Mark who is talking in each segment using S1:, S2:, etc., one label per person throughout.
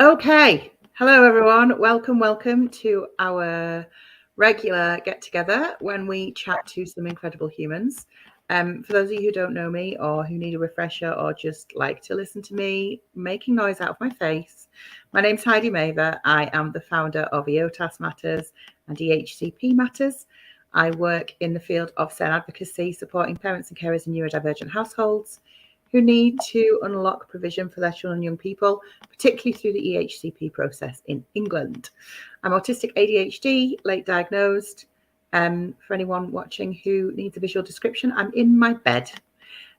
S1: Okay. Hello, everyone. Welcome to our regular get-together when we chat to some incredible humans. For those of you who don't know me or who need a refresher or just like to listen to me making noise out of my face, my name's Heidi Mavir. I am the founder of EOTAS Matters and EHCP Matters. I work in the field of Zen advocacy, supporting parents and carers in neurodivergent households who need to unlock provision for their children and young people, particularly through the EHCP process in England. I'm autistic ADHD, late diagnosed. For anyone watching who needs a visual description, I'm in my bed.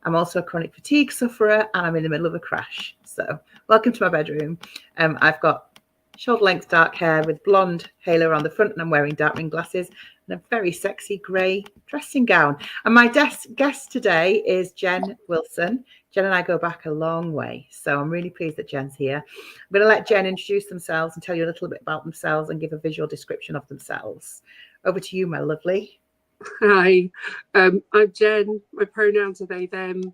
S1: I'm also a chronic fatigue sufferer and I'm in the middle of a crash. So welcome to my bedroom. I've got shoulder-length dark hair with blonde halo on the front and I'm wearing dark ring glasses and a very sexy grey dressing gown. And my guest today is Jenn Wilson. Jenn and I go back a long way, so I'm really pleased that Jenn's here. I'm going to let Jenn introduce themselves and tell you a little bit about themselves and give a visual description of themselves. Over to you, my lovely.
S2: Hi, I'm Jenn. My pronouns are they, them.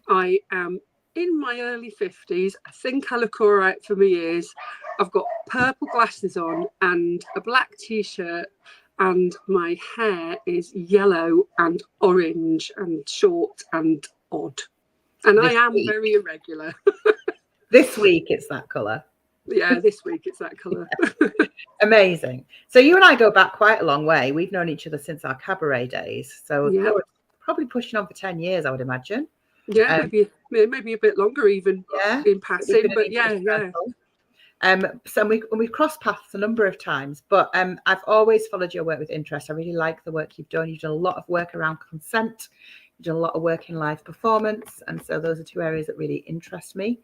S2: I am in my early 50s. I think I look all right for my years. I've got purple glasses on and a black t-shirt, and my hair is yellow and orange and short and odd. And I am very irregular.
S1: This week it's that colour.
S2: Yeah, this week it's that colour.
S1: Amazing. So you and I go back quite a long way. We've known each other since our cabaret days. So probably pushing on for 10 years, I would imagine.
S2: Yeah, maybe a bit longer even in passing, but yeah.
S1: So we've crossed paths a number of times, but I've always followed your work with interest. I really like the work you've done. You've done a lot of work around consent. You've done a lot of work in live performance. And so those are two areas that really interest me.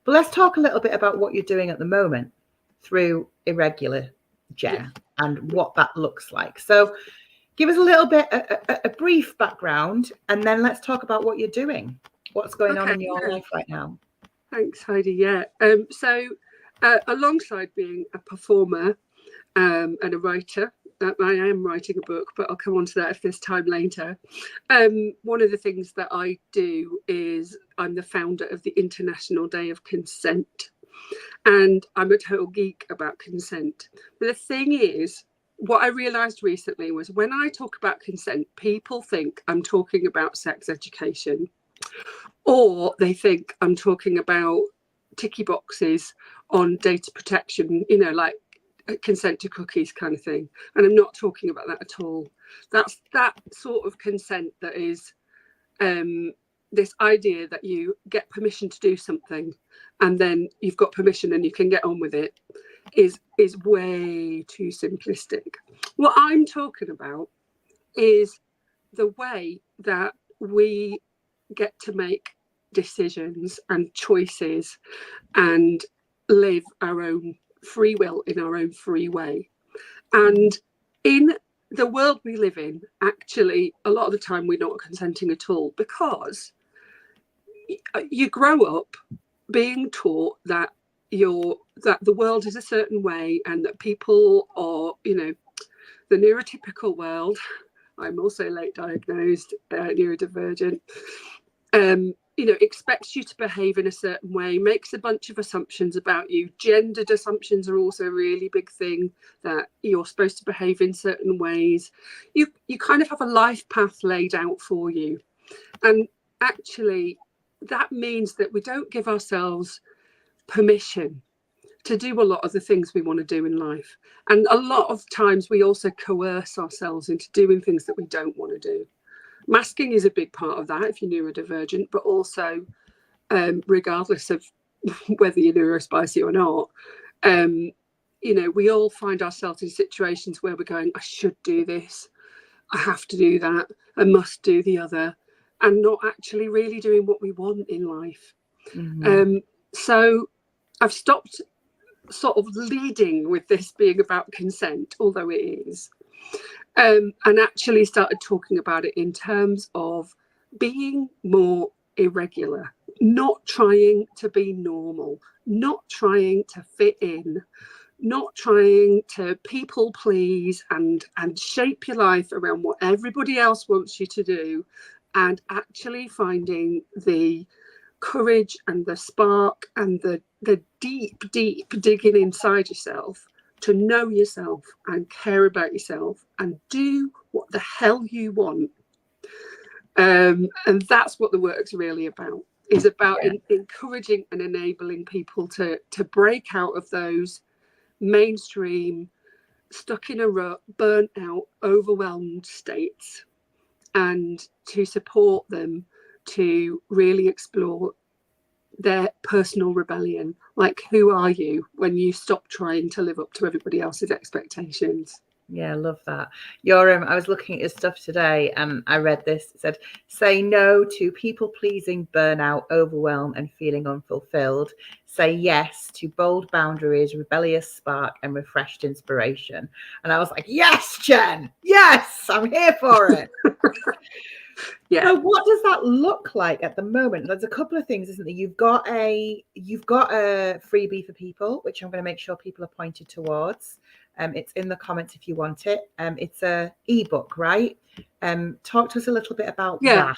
S1: But let's talk a little bit about what you're doing at the moment through Irregular Jenn and what that looks like. So give us a little bit, a brief background, and then let's talk about what you're doing. What's going on in your life right now?
S2: Thanks, Heidi. So alongside being a performer and a writer, I am writing a book, but I'll come on to that if there's time later. One of the things that I do is I'm the founder of the International Day of Consent. And I'm a total geek about consent. But the thing is, what I realised recently was when I talk about consent, people think I'm talking about sex education, or they think I'm talking about ticky boxes on data protection, like consent to cookies kind of thing. And I'm not talking about that at all. That's that sort of consent that is this idea that you get permission to do something and then you've got permission and you can get on with it is way too simplistic. What I'm talking about is the way that we get to make decisions and choices and live our own free will in our own free way. And in the world we live in, actually, a lot of the time we're not consenting at all, because you grow up being taught that the world is a certain way and that people are, the neurotypical world. I'm also late diagnosed, neurodivergent. Expects you to behave in a certain way, makes a bunch of assumptions about you. Gendered assumptions are also a really big thing, that you're supposed to behave in certain ways. You kind of have a life path laid out for you. And actually, that means that we don't give ourselves permission to do a lot of the things we want to do in life. And a lot of times we also coerce ourselves into doing things that we don't want to do. Masking is a big part of that if you're neurodivergent, but also regardless of whether you're neurospicy or not, we all find ourselves in situations where we're going, I should do this, I have to do that, I must do the other, and not actually really doing what we want in life. Mm-hmm. So I've stopped sort of leading with this being about consent, although it is. And actually started talking about it in terms of being more irregular, not trying to be normal, not trying to fit in, not trying to people please and shape your life around what everybody else wants you to do, and actually finding the courage and the spark and the deep digging inside yourself to know yourself and care about yourself and do what the hell you want. And that's what the work's really about. Is about encouraging and enabling people to break out of those mainstream, stuck in a rut, burnt out, overwhelmed states, and to support them to really explore their personal rebellion. Like, who are you when you stop trying to live up to everybody else's expectations?
S1: Yeah, I love that. I was looking at your stuff today and I read this. It said, say no to people pleasing, burnout, overwhelm, and feeling unfulfilled. Say yes to bold boundaries, rebellious spark, and refreshed inspiration. And I was like, yes, Jen, yes, I'm here for it.
S2: Yeah.
S1: So what does that look like at the moment? There's a couple of things, isn't there? You've got a freebie for people, which I'm going to make sure people are pointed towards. It's in the comments if you want it. It's a ebook, right? Talk to us a little bit about that.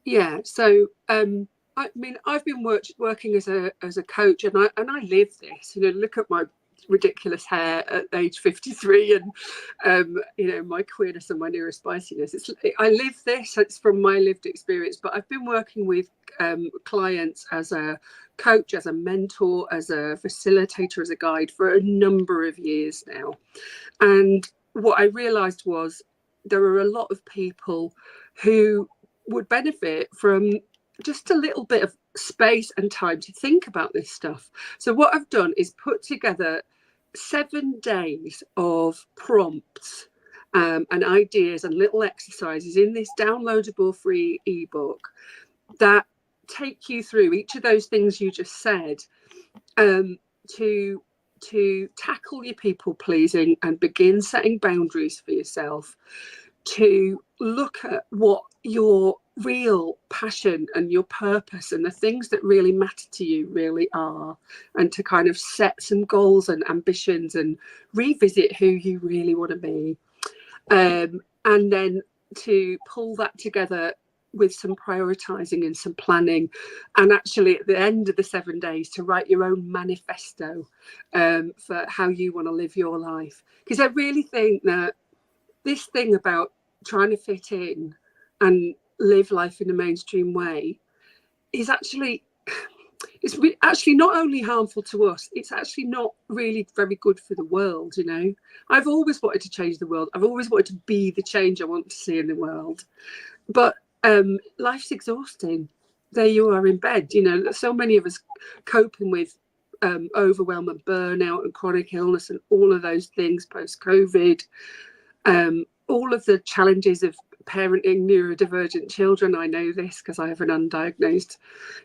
S2: Yeah. So I mean, I've been working as a coach, and I live this. You know, look at my ridiculous hair at age 53, and you know, my queerness and my neurospiciness. I live this. It's from my lived experience. But I've been working with clients as a coach, as a mentor, as a facilitator, as a guide for a number of years now. And what I realized was there are a lot of people who would benefit from just a little bit of space and time to think about this stuff. So what I've done is put together 7 days of prompts and ideas and little exercises in this downloadable free ebook that take you through each of those things you just said, to tackle your people pleasing and begin setting boundaries for yourself, to look at what your real passion and your purpose and the things that really matter to you really are, and to kind of set some goals and ambitions and revisit who you really want to be, and then to pull that together with some prioritizing and some planning, and actually at the end of the 7 days to write your own manifesto for how you want to live your life. Because I really think that this thing about trying to fit in and live life in a mainstream way is actually not only harmful to us, it's actually not really very good for the world. You know, I've always wanted to change the world. I've always wanted to be the change I want to see in the world. But life's exhausting. There you are in bed. You know, so many of us coping with overwhelm and burnout and chronic illness and all of those things post-COVID. All of the challenges of parenting neurodivergent children. I know this because I have an undiagnosed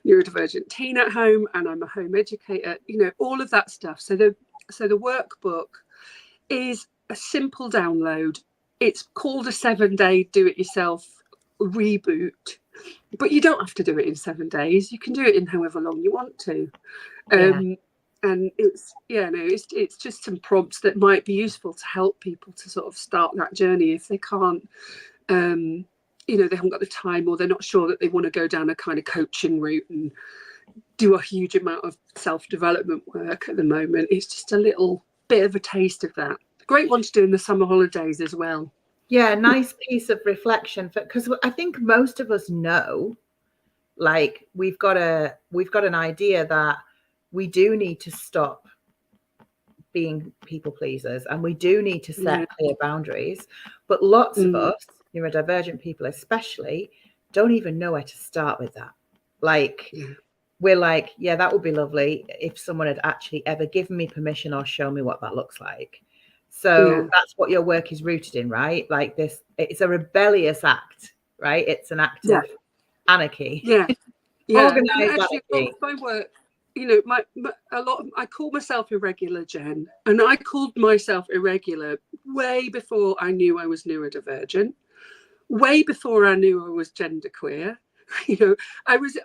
S2: neurodivergent teen at home, and I'm a home educator. You know, all of that stuff. So the workbook is a simple download. It's called a 7-day do-it-yourself reboot, but you don't have to do it in 7 days. You can do it in however long you want to. And it's just some prompts that might be useful to help people to sort of start that journey if they can't, you know, they haven't got the time, or they're not sure that they want to go down a kind of coaching route and do a huge amount of self-development work at the moment. It's just a little bit of a taste of that. Great one to do in the summer holidays as well.
S1: Yeah, nice piece of reflection, because I think most of us know, like, we've got an idea that we do need to stop being people pleasers, and we do need to set clear boundaries. But lots of us, neurodivergent people especially, don't even know where to start with that. Like, we're like, yeah, that would be lovely if someone had actually ever given me permission or shown me what that looks like. So that's what your work is rooted in, right? Like this, it's a rebellious act, right? It's an act of anarchy. Organized anarchy.
S2: My work, you know, I call myself irregular, Jen, and I called myself irregular way before I knew I was neurodivergent, way before I knew I was genderqueer. You know,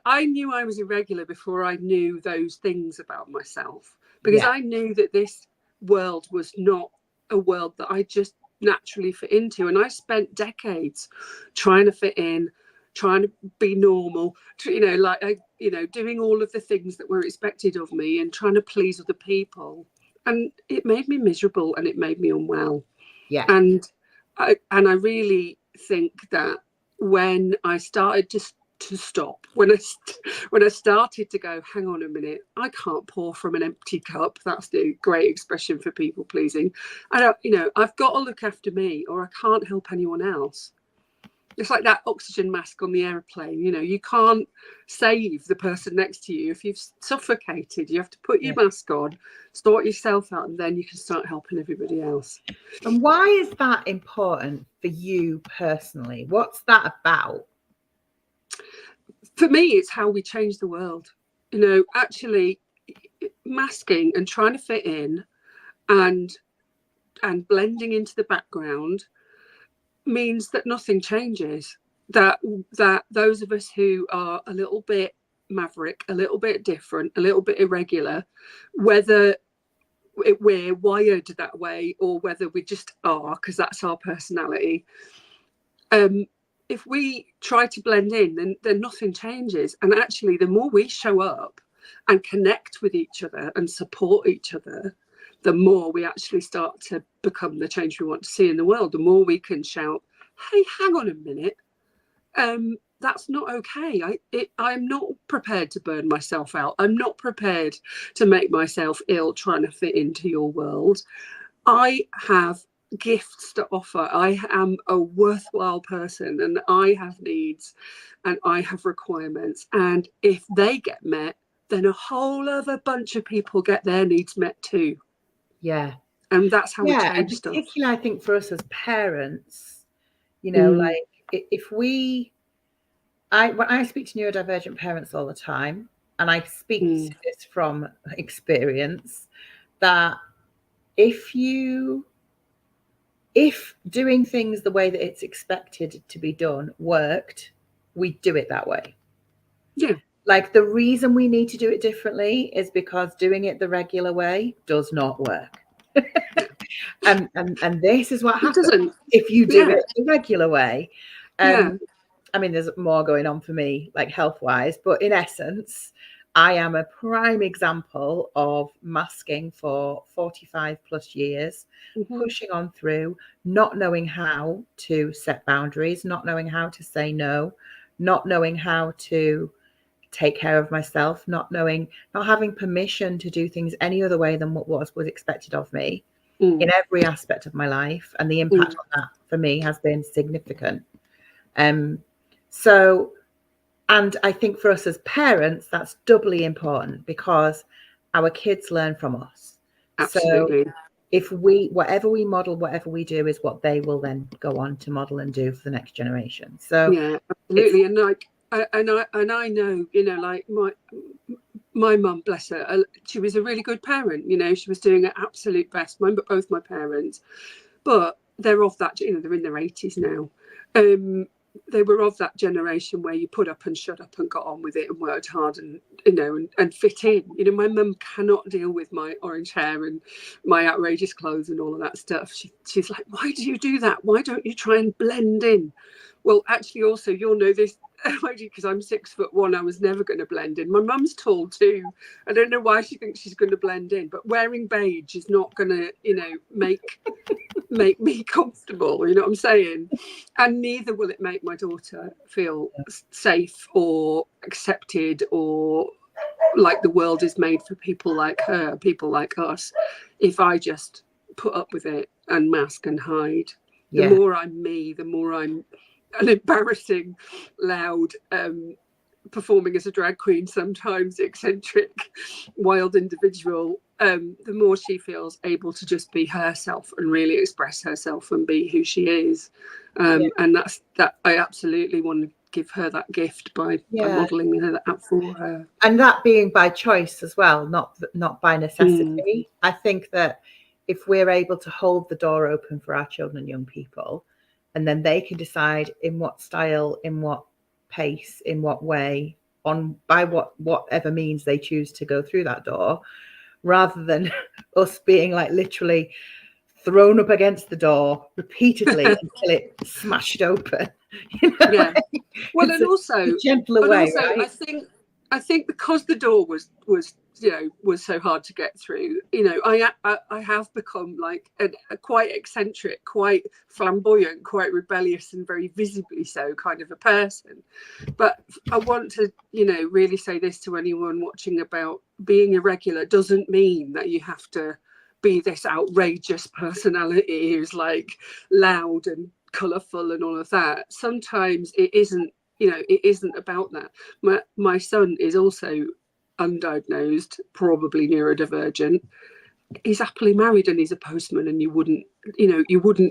S2: I knew I was irregular before I knew those things about myself, because I knew that this world was not a world that I just naturally fit into. And I spent decades trying to fit in, trying to be normal, doing all of the things that were expected of me and trying to please other people. And it made me miserable and it made me unwell.
S1: Yeah.
S2: And I really think that when I started to stop, when I started to go, hang on a minute, I can't pour from an empty cup. That's the great expression for people pleasing. I've got to look after me or I can't help anyone else. It's like that oxygen mask on the airplane. You can't save the person next to you if you've suffocated. You have to put your mask on, sort yourself out, and then you can start helping everybody else.
S1: And why is that important for you personally? What's that about?
S2: For me, it's how we change the world. Actually masking and trying to fit in and blending into the background means that nothing changes. That those of us who are a little bit maverick, a little bit different, a little bit irregular, whether we're wired that way or whether we just are because that's our personality, if we try to blend in, then nothing changes. And actually, the more we show up and connect with each other and support each other, the more we actually start to become the change we want to see in the world. The more we can shout, hey, hang on a minute, that's not okay. I'm not prepared to burn myself out. I'm not prepared to make myself ill trying to fit into your world. I have gifts to offer. I am a worthwhile person and I have needs and I have requirements. And if they get met, then a whole other bunch of people get their needs met too.
S1: Yeah.
S2: And that's how we change
S1: stuff. Particularly, I think for us as parents, like when I speak to neurodivergent parents all the time, and I speak to this from experience, that if doing things the way that it's expected to be done worked, we do it that way.
S2: Yeah.
S1: Like the reason we need to do it differently is because doing it the regular way does not work. and this is what happens if you do it the regular way. I mean, there's more going on for me, like health-wise, but in essence, I am a prime example of masking for 45 plus years, pushing on through, not knowing how to set boundaries, not knowing how to say no, not knowing how to take care of myself, not having permission to do things any other way than what was expected of me in every aspect of my life. And the impact on that for me has been significant. So, and I think for us as parents, that's doubly important because our kids learn from us.
S2: Absolutely.
S1: So if whatever we model, whatever we do is what they will then go on to model and do for the next generation. So
S2: yeah, absolutely. And like, I know, like my mum, bless her, she was a really good parent. She was doing her absolute best. Both my parents, but they're of that, they're in their 80s now. They were of that generation where you put up and shut up and got on with it and worked hard and and fit in. My mum cannot deal with my orange hair and my outrageous clothes and all of that stuff. She's like, why do you do that? Why don't you try and blend in? Well, actually, also, you'll know this, because I'm 6'1", I was never going to blend in. My mum's tall too. I don't know why she thinks she's going to blend in, but wearing beige is not going to, make me comfortable. You know what I'm saying? And neither will it make my daughter feel safe or accepted or like the world is made for people like her, people like us, if I just put up with it and mask and hide. The more I'm me, the more I'm an embarrassing, loud, performing as a drag queen, sometimes eccentric, wild individual, the more she feels able to just be herself and really express herself and be who she is. And that I absolutely want to give her that gift by modelling that for her.
S1: And that being by choice as well, not by necessity. I think that if we're able to hold the door open for our children and young people, and then they can decide in what style, in what pace, in what way, by whatever means they choose to go through that door, rather than us being like literally thrown up against the door repeatedly until it smashed open.
S2: Yeah. Well, and also,
S1: gentler way, right?
S2: I think because the door was so hard to get through, I have become like a quite eccentric, quite flamboyant, quite rebellious, and very visibly so kind of a person. But I want to, really say this to anyone watching about being irregular doesn't mean that you have to be this outrageous personality who's like loud and colourful and all of that. Sometimes it isn't about that. My son is also undiagnosed, probably neurodivergent. He's happily married and he's a postman, and you wouldn't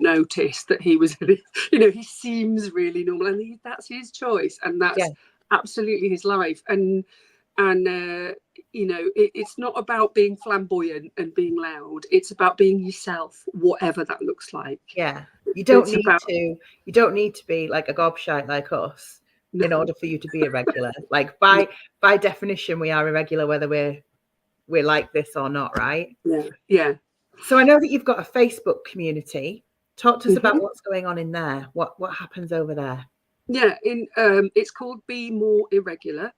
S2: notice that he was he seems really normal, and that's his choice, and that's absolutely his life. And it's not about being flamboyant and being loud. It's about being yourself, whatever that looks like.
S1: You don't need to be like a gobshite like us in order for you to be irregular. Like by definition, we are irregular whether we're like this or not, right?
S2: Yeah.
S1: So I know that you've got a Facebook community. Talk to us about what's going on in there. What happens over there?
S2: Yeah, it's called Be More Irregular,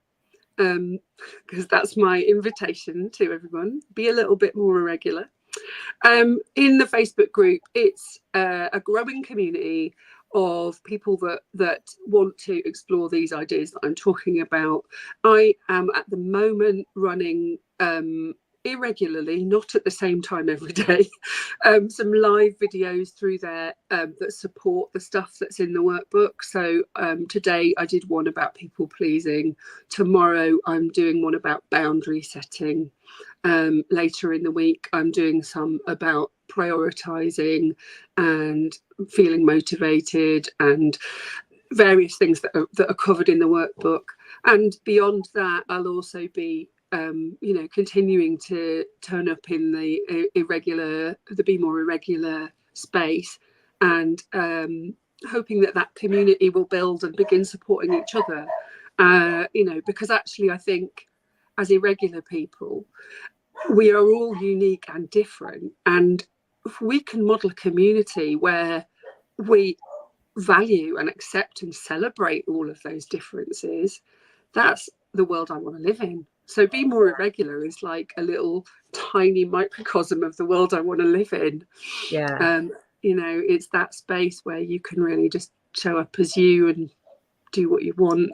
S2: because that's my invitation to everyone. Be a little bit more irregular. In the Facebook group, it's a growing community of people that want to explore these ideas that I'm talking about. I am at the moment running irregularly, not at the same time every day, some live videos through there that support the stuff that's in the workbook. So today I did one about people pleasing. Tomorrow I'm doing one about boundary setting. Later in the week I'm doing some about prioritizing and feeling motivated and various things that are covered in the workbook. And beyond that, I'll also be continuing to turn up in the Be More Irregular space, and hoping that community will build and begin supporting each other. Because actually I think as irregular people, we are all unique and different. And if we can model a community where we value and accept and celebrate all of those differences, that's the world I want to live in. So Be More Irregular is like a little tiny microcosm of the world I want to live in. It's that space where you can really just show up as you and do what you want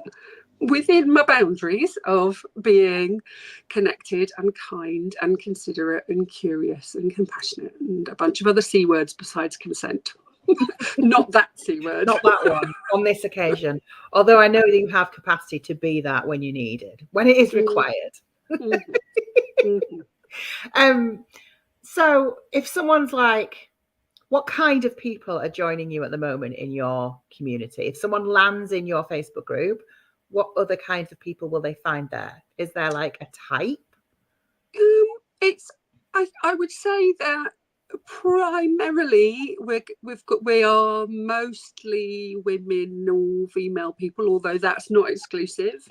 S2: within my boundaries of being connected and kind and considerate and curious and compassionate and a bunch of other C words besides consent. Not that C word.
S1: Not that one on this occasion. Although I know that you have capacity to be that when you need it, when it is required. So if someone's like, what kind of people are joining you at the moment in your community? If someone lands in your Facebook group, what other kinds of people will they find there? Is there like a type?
S2: I would say that primarily we are mostly women or female people, although that's not exclusive.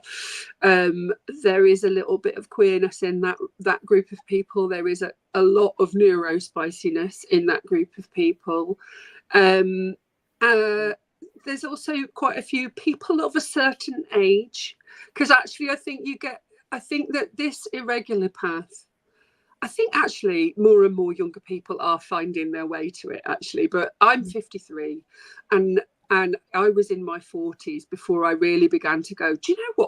S2: There is a little bit of queerness in that group of people. There is a lot of neurospiciness in that group of people. There's also quite a few people of a certain age, because actually I think that this irregular path, I think actually more and more younger people are finding their way to it, actually. But I'm 53 and I was in my 40s before I really began to go, do you know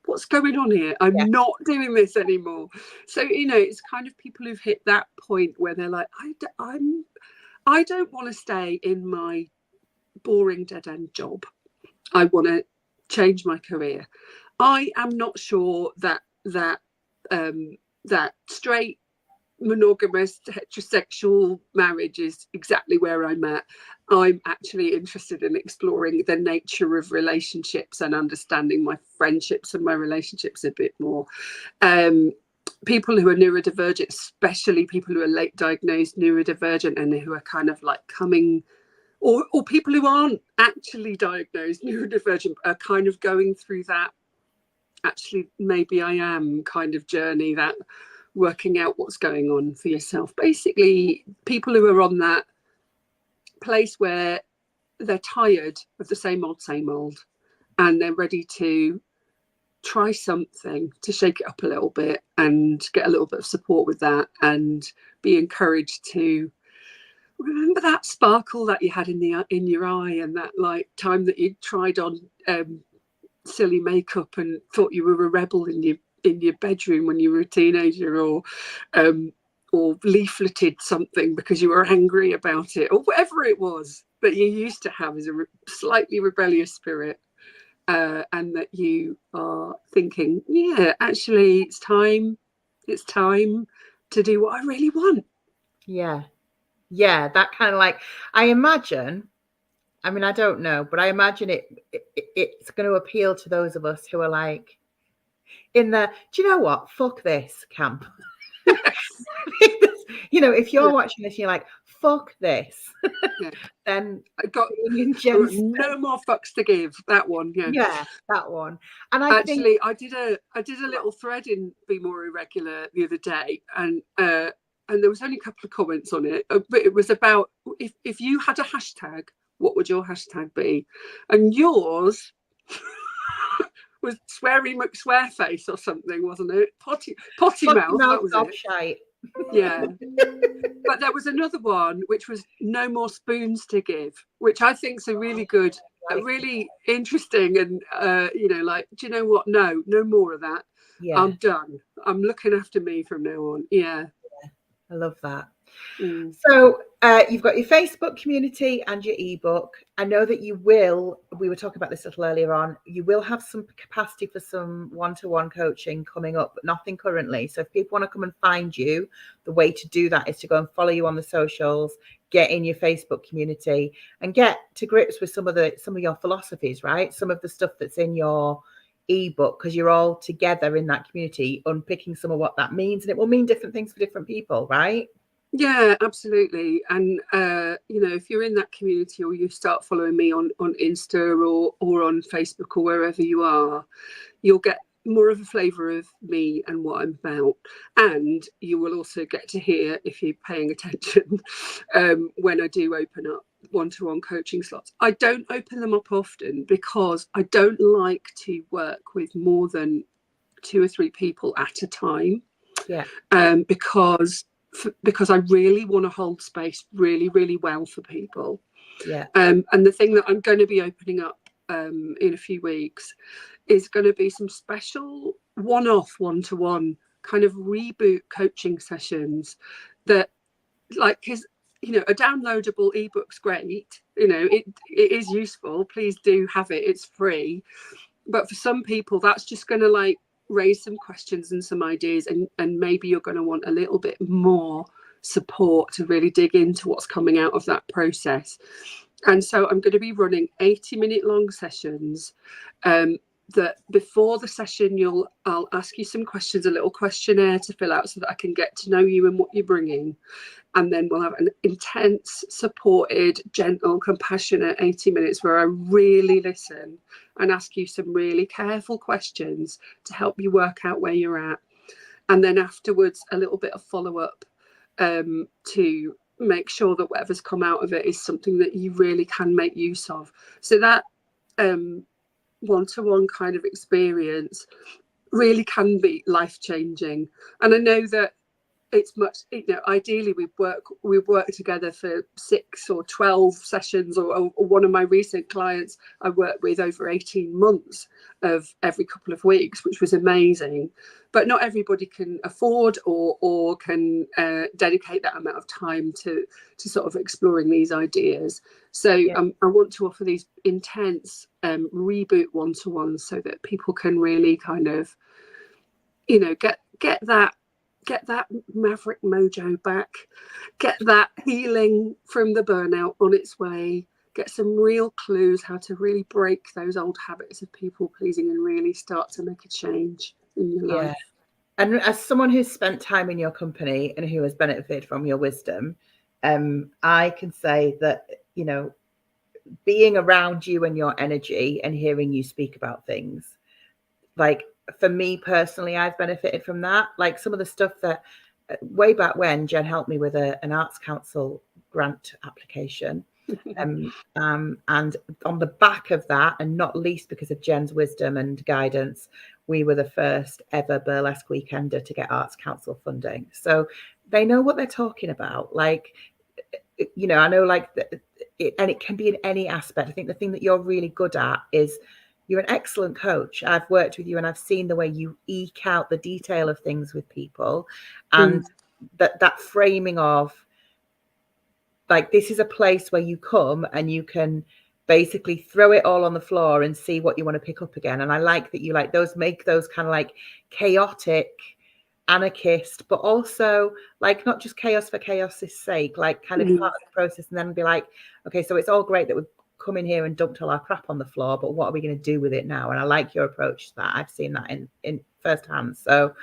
S2: what's going on here? I'm not doing this anymore. So, it's kind of people who've hit that point where they're like, I don't want to stay in my boring dead-end job. I want to change my career. I am not sure that straight monogamous heterosexual marriage is exactly where I'm at. I'm actually interested in exploring the nature of relationships and understanding my friendships and my relationships a bit more. People who are neurodivergent, especially people who are late diagnosed neurodivergent and who are kind of like coming, or people who aren't actually diagnosed neurodivergent, are kind of going through that, actually maybe I am kind of journey, that working out what's going on for yourself. Basically, people who are on that place where they're tired of the same old, and they're ready to try something to shake it up a little bit and get a little bit of support with that, and be encouraged to remember that sparkle that you had in your eye, and that like time that you tried on silly makeup and thought you were a rebel in your bedroom when you were a teenager, or leafleted something because you were angry about it, or whatever it was that you used to have as a slightly rebellious spirit, and that you are thinking, yeah, actually it's time to do what I really want.
S1: Yeah, that kind of like, I imagine, I mean, I don't know, but I imagine it's going to appeal to those of us who are like in the, do you know what, fuck this camp. You know, if you're watching this, you're like, fuck this.
S2: Yeah.
S1: Then
S2: I got no more fucks to give. That one,
S1: yeah, that one. And I
S2: actually
S1: think
S2: I did a little thread in Be More Irregular the other day, and there was only a couple of comments on it, but it was about if you had a hashtag, what would your hashtag be? And yours was Sweary McSwearface or something, wasn't it? Potty mouth, that was it.
S1: Shite.
S2: Yeah. But there was another one which was No More Spoons to Give, which I think is a really good, really interesting, and like, do you know what? No more of that. Yeah. I'm done. I'm looking after me from now on. Yeah.
S1: I love that. So you've got your Facebook community and your ebook. I know that we were talking about this a little earlier on, you will have some capacity for some one-to-one coaching coming up, but nothing currently. So if people want to come and find you, the way to do that is to go and follow you on the socials, get in your Facebook community, and get to grips with some of your philosophies, right? Some of the stuff that's in your ebook, because you're all together in that community unpicking some of what that means, and it will mean different things for different people, right?
S2: Yeah, absolutely. And if you're in that community, or you start following me on Insta or on Facebook or wherever you are, you'll get more of a flavour of me and what I'm about. And you will also get to hear, if you're paying attention, when I do open up one-to-one coaching slots. I don't open them up often because I don't like to work with more than 2 or 3 people at a time.
S1: Yeah.
S2: Because I really want to hold space really, really well for people.
S1: Yeah.
S2: And the thing that I'm going to be opening up in a few weeks is going to be some special one-off, one-to-one kind of reboot coaching sessions that, like, because a downloadable ebook's great, it is useful, please do have it, it's free, but for some people that's just going to like raise some questions and some ideas, and maybe you're going to want a little bit more support to really dig into what's coming out of that process. And so I'm going to be running 80-minute long sessions that before the session I'll ask you some questions, a little questionnaire to fill out so that I can get to know you and what you're bringing. And then we'll have an intense, supported, gentle, compassionate 80 minutes where I really listen and ask you some really careful questions to help you work out where you're at. And then afterwards, a little bit of follow-up to make sure that whatever's come out of it is something that you really can make use of. So that one-to-one kind of experience really can be life-changing. And I know that it's much, ideally we work together for 6 or 12 sessions, or one of my recent clients I worked with over 18 months of every couple of weeks, which was amazing. But not everybody can afford or can dedicate that amount of time to sort of exploring these ideas. So I want to offer these intense reboot one-to-ones so that people can really kind of, get that maverick mojo back, get that healing from the burnout on its way, get some real clues how to really break those old habits of people pleasing and really start to make a change in your life.
S1: And as someone who's spent time in your company and who has benefited from your wisdom, I can say that, being around you and your energy and hearing you speak about things, like, for me personally, I've benefited from that. Like some of the stuff that way back when Jenn helped me with an Arts Council grant application. And on the back of that, and not least because of Jenn's wisdom and guidance, we were the first ever burlesque weekender to get Arts Council funding. So they know what they're talking about. Like, you know, I know like, and it can be in any aspect. I think the thing that you're really good at is you're an excellent coach. I've worked with you and I've seen the way you eke out the detail of things with people, and that framing of like, this is a place where you come and you can basically throw it all on the floor and see what you want to pick up again. And I like that you like those, make those kind of like chaotic, anarchist, but also like not just chaos for chaos's sake, like kind of part of the process, and then be like, okay, so it's all great that we've come in here and dumped all our crap on the floor, but what are we going to do with it now? And I like your approach to that. I've seen that in firsthand. So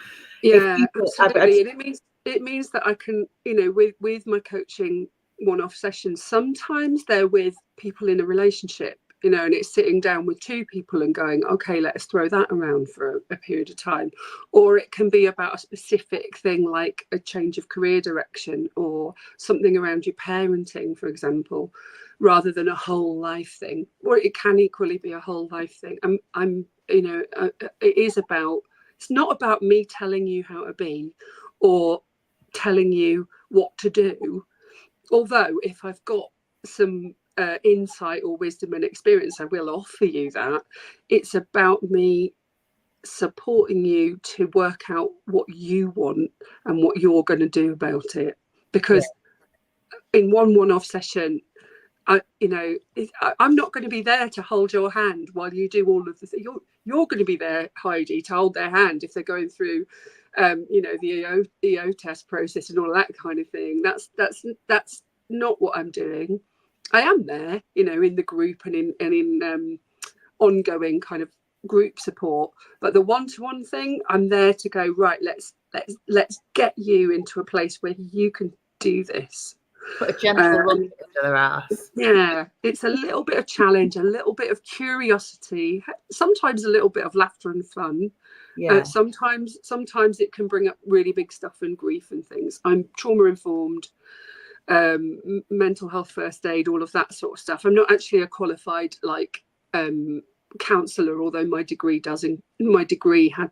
S2: yeah, absolutely. And it means that I can, you know, with my coaching one-off sessions, sometimes they're with people in a relationship, you know, and it's sitting down with two people and going, okay, let's throw that around for a period of time. Or it can be about a specific thing like a change of career direction or something around your parenting, for example, rather than a whole life thing. Or it can equally be a whole life thing. I'm you know, it is about, it's not about me telling you how to be or telling you what to do. Although if I've got some insight or wisdom and experience, I will offer you that. It's about me supporting you to work out what you want and what you're going to do about it. Because in one-off session, I'm not going to be there to hold your hand while you do all of the things. You're going to be there, Heidi, to hold their hand if they're going through, you know, the EOTAS process and all that kind of thing. That's not what I'm doing. I am there, you know, in the group and in ongoing kind of group support. But the one-to-one thing, I'm there to go, right, let's get you into a place where you can do this.
S1: Put a gentle run into their ass.
S2: Yeah, it's a little bit of challenge, a little bit of curiosity, sometimes a little bit of laughter and fun.
S1: Yeah.
S2: Sometimes it can bring up really big stuff and grief and things. I'm trauma informed, mental health first aid, all of that sort of stuff. I'm not actually a qualified like counsellor, although my degree had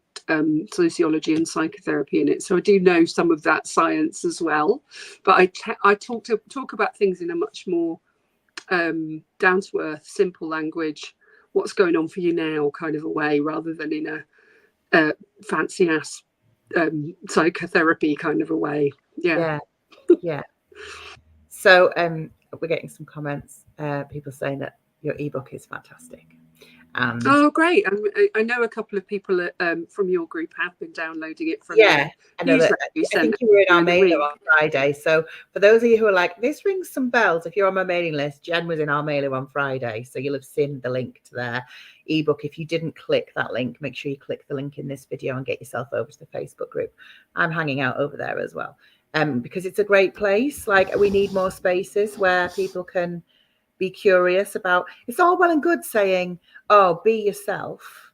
S2: sociology and psychotherapy in it, so I do know some of that science as well. But I talk about things in a much more down to earth, simple language, what's going on for you now kind of a way, rather than in a fancy ass psychotherapy kind of a way. Yeah.
S1: So we're getting some comments, people saying that your ebook is fantastic.
S2: Oh, great. I know a couple of people from your group have been downloading it from
S1: I know that. I think you were in our mailer on Friday. So for those of you who are like, this rings some bells, if you're on my mailing list, Jenn was in our mailer on Friday. So you'll have seen the link to their ebook. If you didn't click that link, make sure you click the link in this video and get yourself over to the Facebook group. I'm hanging out over there as well, because it's a great place. Like, we need more spaces where people can be curious about. It's all well and good saying, oh, be yourself.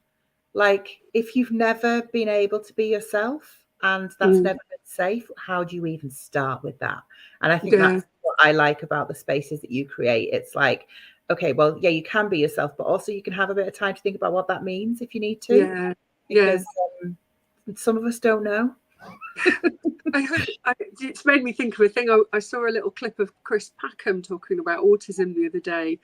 S1: Like, if you've never been able to be yourself and that's never been safe, how do you even start with that? And I think that's what I like about the spaces that you create. It's like, okay, well, yeah, you can be yourself, but also you can have a bit of time to think about what that means if you need to. Because some of us don't know.
S2: It's made me think of a thing. I saw a little clip of Chris Packham talking about autism the other day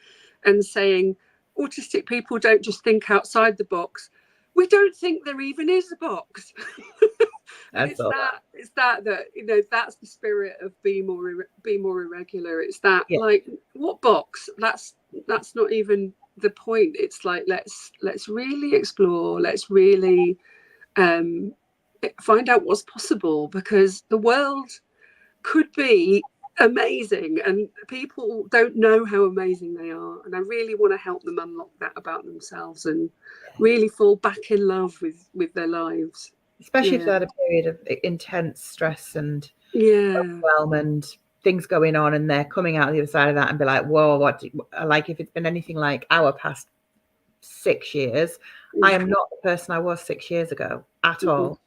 S2: and saying autistic people don't just think outside the box. We don't think there even is a box. And it's that you know, that's the spirit of be more irregular. It's that like, what box? That's not even the point. It's like, let's really explore. Let's really find out what's possible, because the world could be amazing and people don't know how amazing they are, and I really want to help them unlock that about themselves and really fall back in love with their lives,
S1: especially if they had a period of intense stress and overwhelm and things going on, and they're coming out the other side of that and be like, whoa, like if it's been anything like our past 6 years. I am not the person I was 6 years ago at all,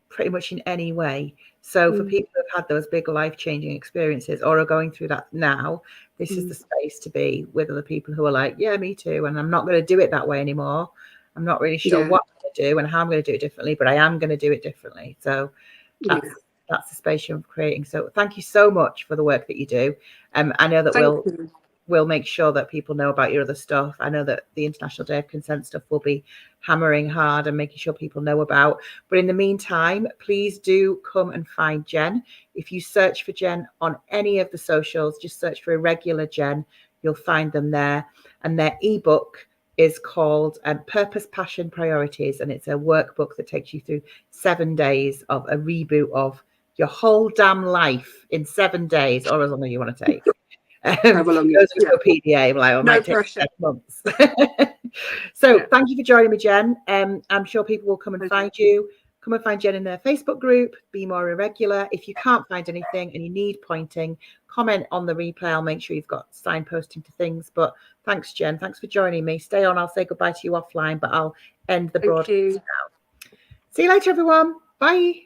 S1: pretty much in any way. So for people who have had those big life-changing experiences or are going through that now, this is the space to be with other people who are like, yeah, me too, and I'm not going to do it that way anymore. I'm not really sure what I'm going to do and how I'm going to do it differently, but I am going to do it differently. So that's the space you're creating. So thank you so much for the work that you do. I know that we'll make sure that people know about your other stuff. I know that the International Day of Consent stuff will be hammering hard and making sure people know about. But in the meantime, please do come and find Jenn. If you search for Jenn on any of the socials, just search for Irregular Jenn, you'll find them there. And their ebook is called Purpose, Passion, Priorities. And it's a workbook that takes you through 7 days of a reboot of your whole damn life in 7 days, or as long as you want to take.
S2: Have a long
S1: PDA, I'm like,
S2: no pressure.
S1: 7 months. So thank you for joining me, Jenn. I'm sure people will come and find you. Come and find Jenn in their Facebook group, Be More Irregular. If you can't find anything and you need pointing, comment on the replay. I'll make sure you've got signposting to things. But thanks, Jenn. Thanks for joining me. Stay on. I'll say goodbye to you offline, but I'll end the broadcast now. See you later, everyone. Bye.